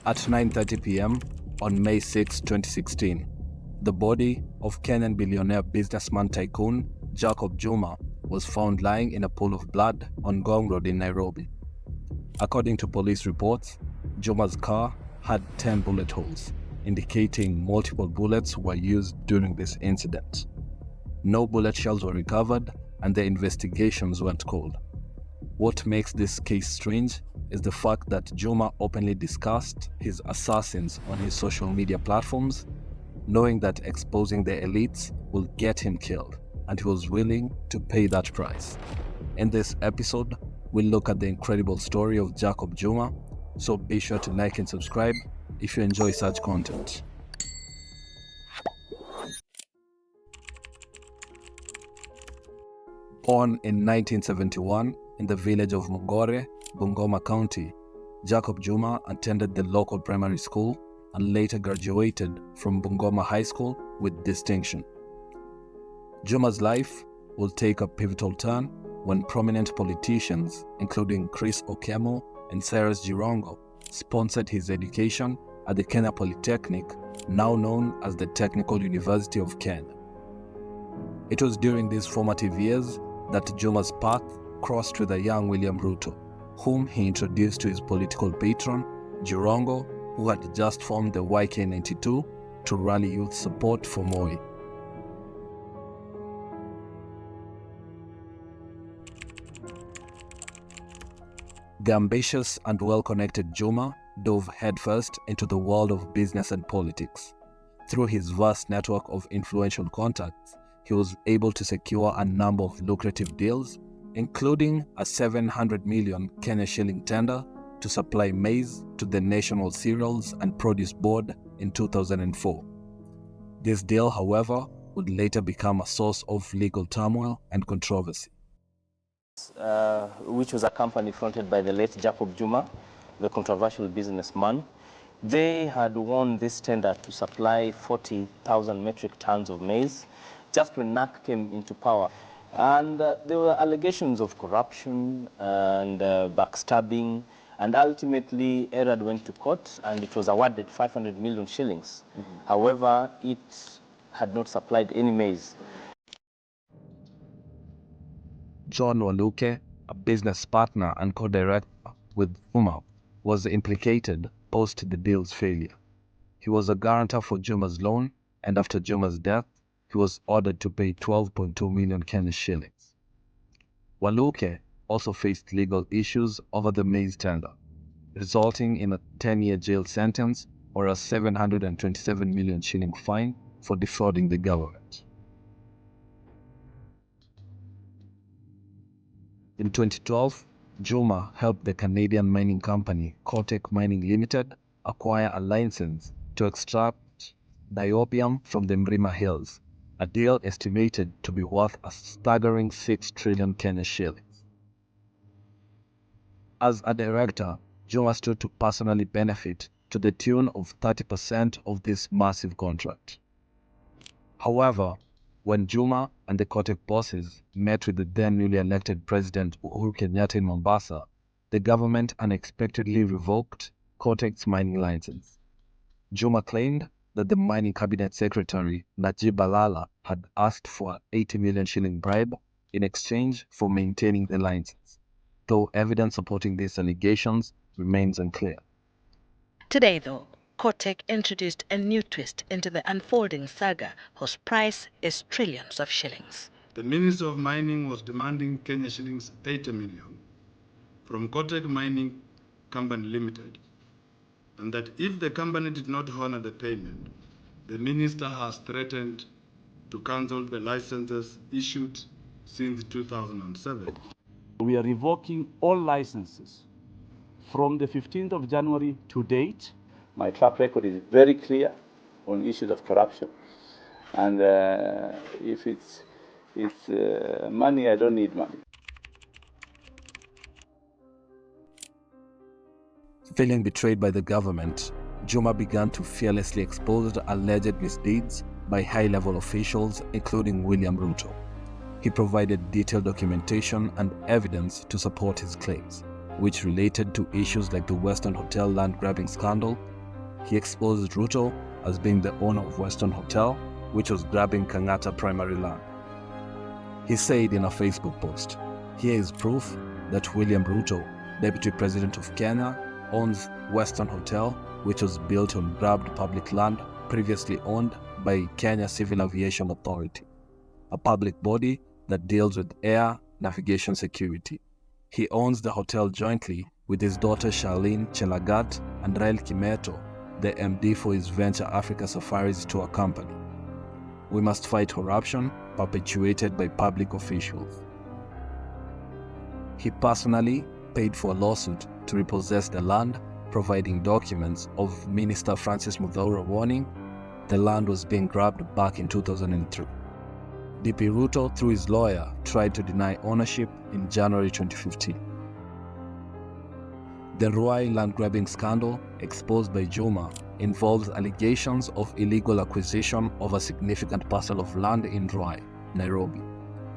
At 9:30 p.m. on May 6, 2016, the body of Kenyan billionaire businessman tycoon Jacob Juma was found lying in a pool of blood on Ngong Road in Nairobi. According to police reports, Juma's car had 10 bullet holes, indicating multiple bullets were used during this incident. No bullet shells were recovered and the investigations went cold. What makes this case strange is the fact that Juma openly discussed his assassins on his social media platforms, knowing that exposing the elites will get him killed, and he was willing to pay that price. In this episode, we'll look at the incredible story of Jacob Juma, so be sure to like and subscribe if you enjoy such content. Born in 1971 in the village of Mugore, Bungoma County, Jacob Juma attended the local primary school and later graduated from Bungoma High School with distinction. Juma's life will take a pivotal turn when prominent politicians, including Chris Okemo and Cyrus Jirongo, sponsored his education at the Kenya Polytechnic, now known as the Technical University of Kenya. It was during these formative years that Juma's path crossed with a young William Ruto, whom he introduced to his political patron, Jirongo, who had just formed the YK92 to rally youth support for Moi. The ambitious and well-connected Juma dove headfirst into the world of business and politics. Through his vast network of influential contacts, he was able to secure a number of lucrative deals, including a 700 million Kenya shilling tender to supply maize to the National Cereals and Produce Board in 2004. This deal, however, would later become a source of legal turmoil and controversy. Which was a company fronted by the late Jacob Juma, the controversial businessman. They had won this tender to supply 40,000 metric tons of maize just when NAC came into power. And there were allegations of corruption and backstabbing, and ultimately Erad went to court and it was awarded 500 million shillings. However, it had not supplied any maize. John Waluke, a business partner and co-director with Juma, was implicated post the deal's failure. He was a guarantor for Juma's loan, and after Juma's death, he was ordered to pay 12.2 million Kenyan shillings. Waluke also faced legal issues over the maize tender, resulting in a 10-year jail sentence or a 727 million shilling fine for defrauding the government. In 2012, Juma helped the Canadian mining company Cortec Mining Limited acquire a license to extract niobium from the Mrima Hills, a deal estimated to be worth a staggering 6 trillion Kenyan shillings. As a director, Juma stood to personally benefit to the tune of 30% of this massive contract. However, when Juma and the Cortec bosses met with the then newly elected President Uhuru Kenyatta in Mombasa, the government unexpectedly revoked Cortec's mining license. Juma claimed that the mining cabinet secretary Najib Balala had asked for an 80 million shilling bribe in exchange for maintaining the license, though evidence supporting these allegations remains unclear. Today, though, Cortec introduced a new twist into the unfolding saga whose price is trillions of shillings. The Minister of Mining was demanding Kenya shillings 80 million from Cortec Mining Company Limited, and that if the company did not honor the payment, the minister has threatened to cancel the licenses issued since 2007. We are revoking all licenses from the 15th of January to date. My track record is very clear on issues of corruption. And if it's money, I don't need money. Feeling betrayed by the government, Juma began to fearlessly expose alleged misdeeds by high-level officials, including William Ruto. He provided detailed documentation and evidence to support his claims, which related to issues like the Weston Hotel land-grabbing scandal he exposed Ruto as being the owner of Weston Hotel, which was grabbing Kangata primary land. He said in a Facebook post, "Here is proof that William Ruto, Deputy President of Kenya, owns Weston Hotel, which was built on grabbed public land previously owned by Kenya Civil Aviation Authority, a public body that deals with air navigation security. He owns the hotel jointly with his daughter Charlene Chelagat and Rael Kimeto, the MD for his venture Africa Safaris tour company. We must fight corruption perpetuated by public officials." He personally paid for a lawsuit to repossess the land, providing documents of Minister Francis Muthaura warning the land was being grabbed back in 2003. DP Ruto, through his lawyer, tried to deny ownership in January 2015. The Ruai land grabbing scandal, exposed by Juma, involves allegations of illegal acquisition of a significant parcel of land in Ruai, Nairobi,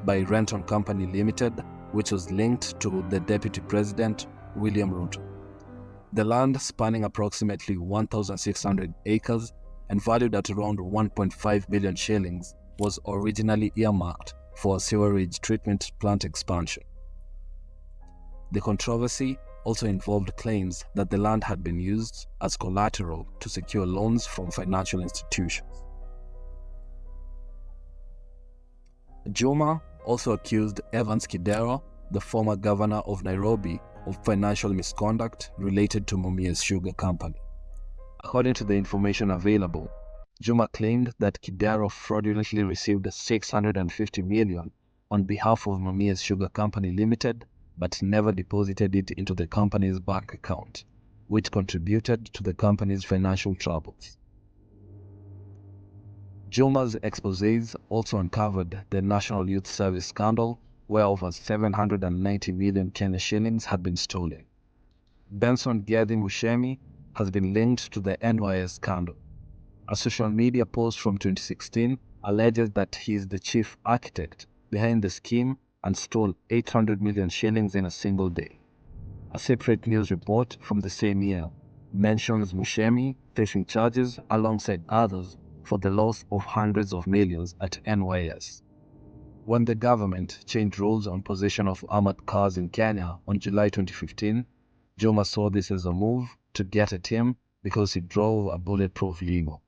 by Renton Company Limited, which was linked to the Deputy President, William Ruto. The land, spanning approximately 1,600 acres and valued at around 1.5 billion shillings, was originally earmarked for a sewerage treatment plant expansion. The controversy also involved claims that the land had been used as collateral to secure loans from financial institutions. Juma also accused Evans Kidero, the former governor of Nairobi, of financial misconduct related to Mumias Sugar Company. According to the information available, Juma claimed that Kidero fraudulently received 650 million on behalf of Mumias Sugar Company Limited, but never deposited it into the company's bank account, which contributed to the company's financial troubles. Juma's exposés also uncovered the National Youth Service scandal, where over 790 million Kenya shillings had been stolen. Benson Gedi Mushemi has been linked to the NYS scandal. A social media post from 2016 alleges that he is the chief architect behind the scheme and stole 800 million shillings in a single day. A separate news report from the same year mentions Mushemi facing charges alongside others for the loss of hundreds of millions at NYS. When the government changed rules on possession of armored cars in Kenya on July 2015, Juma saw this as a move to get at him because he drove a bulletproof limo.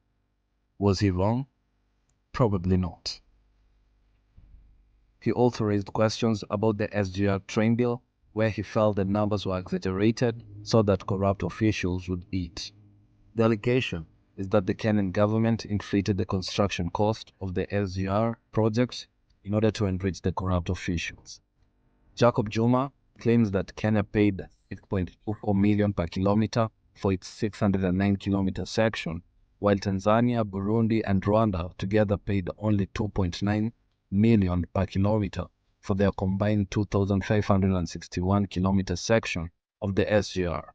Was he wrong? Probably not. He also raised questions about the SGR train deal, where he felt the numbers were exaggerated so that corrupt officials would eat. The allegation is that the Kenyan government inflated the construction cost of the SGR project in order to enrich the corrupt officials. Jacob Juma claims that Kenya paid 6.24 million per kilometer for its 609-kilometer section, while Tanzania, Burundi, and Rwanda together paid only 2.9 million per kilometer for their combined 2,561-kilometer section of the SGR.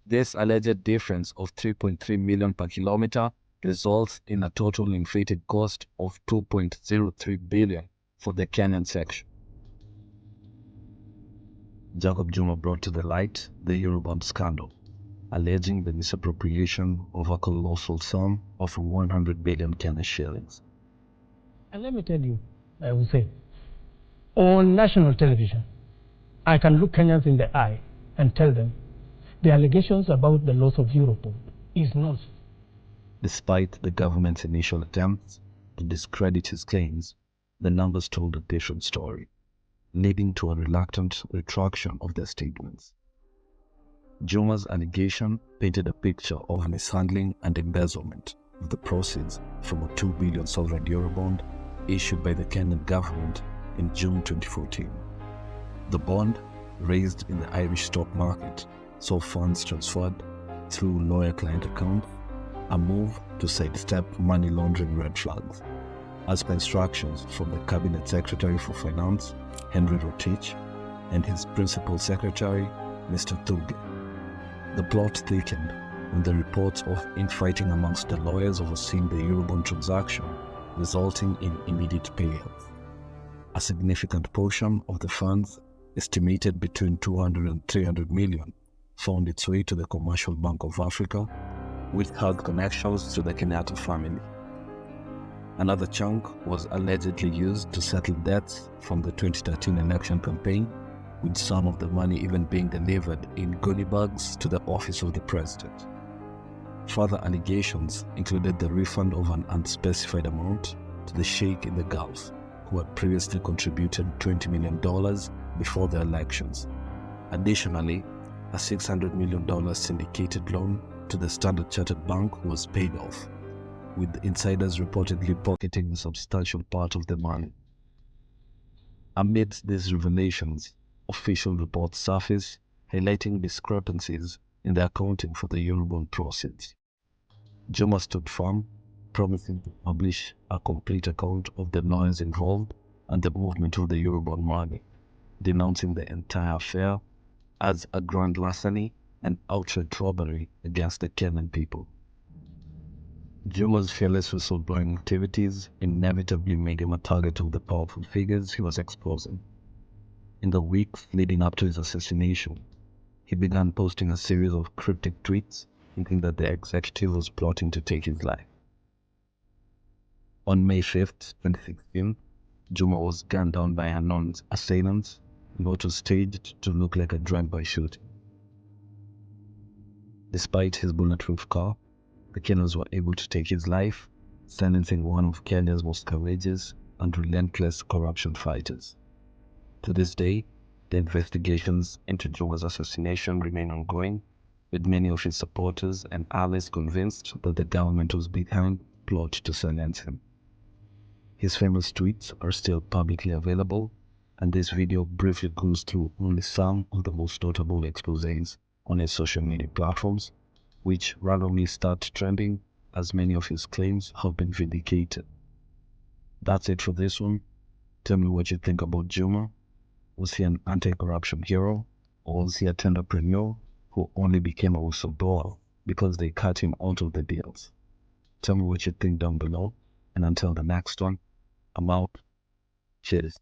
This alleged difference of 3.3 million per kilometer results in a total inflated cost of 2.03 billion for the Kenyan section. Jacob Juma brought to the light the EUROBOND scandal, alleging the misappropriation of a colossal sum of 100 billion Kenyan shillings. And let me tell you, I will say, on national television, I can look Kenyans in the eye and tell them the allegations about the loss of EUROBOND is nonsense. Despite the government's initial attempts to discredit his claims, the numbers told a different story, leading to a reluctant retraction of their statements. Juma's allegation painted a picture of mishandling and embezzlement of the proceeds from a 2 billion sovereign Eurobond issued by the Kenyan government in June 2014. The bond, raised in the Irish stock market, saw funds transferred through lawyer-client accounts, a move to sidestep money laundering red flags, as per instructions from the Cabinet Secretary for Finance, Henry Rotich, and his Principal Secretary, Mr. Thuge. The plot thickened when the reports of infighting amongst the lawyers overseeing the Eurobond transaction, resulting in immediate payouts. A significant portion of the funds, estimated between 200 and 300 million, found its way to the Commercial Bank of Africa, which had connections to the Kenyatta family. Another chunk was allegedly used to settle debts from the 2013 election campaign, with some of the money even being delivered in goodie bags to the office of the president. Further allegations included the refund of an unspecified amount to the sheikh in the Gulf, who had previously contributed $20 million before the elections. Additionally, a $600 million syndicated loan to the Standard Chartered Bank was paid off, with insiders reportedly pocketing a substantial part of the money. Amidst these revelations, official reports surfaced highlighting discrepancies in the accounting for the EUROBOND proceeds. Juma stood firm, promising to publish a complete account of the lawyers involved and the movement of the EUROBOND money, denouncing the entire affair as a grand larceny and outright robbery against the Kenyan people. Juma's fearless whistleblowing activities inevitably made him a target of the powerful figures he was exposing. In the weeks leading up to his assassination, he began posting a series of cryptic tweets hinting that the executive was plotting to take his life. On May 5th, 2016, Juma was gunned down by unknown assailants in what was staged to look like a drive-by shooting. Despite his bulletproof car, the killers were able to take his life, silencing one of Kenya's most courageous and relentless corruption fighters. To this day, the investigations into Juma's assassination remain ongoing, with many of his supporters and allies convinced that the government was behind the plot to silence him. His famous tweets are still publicly available, and this video briefly goes through only some of the most notable exposés on his social media platforms, which randomly start trending as many of his claims have been vindicated. That's it for this one. Tell me what you think about Juma. Was he an anti-corruption hero, or was he a entrepreneur who only became a whistleblower because they cut him out of the deals? Tell me what you think down below, and until the next one, I'm out. Cheers.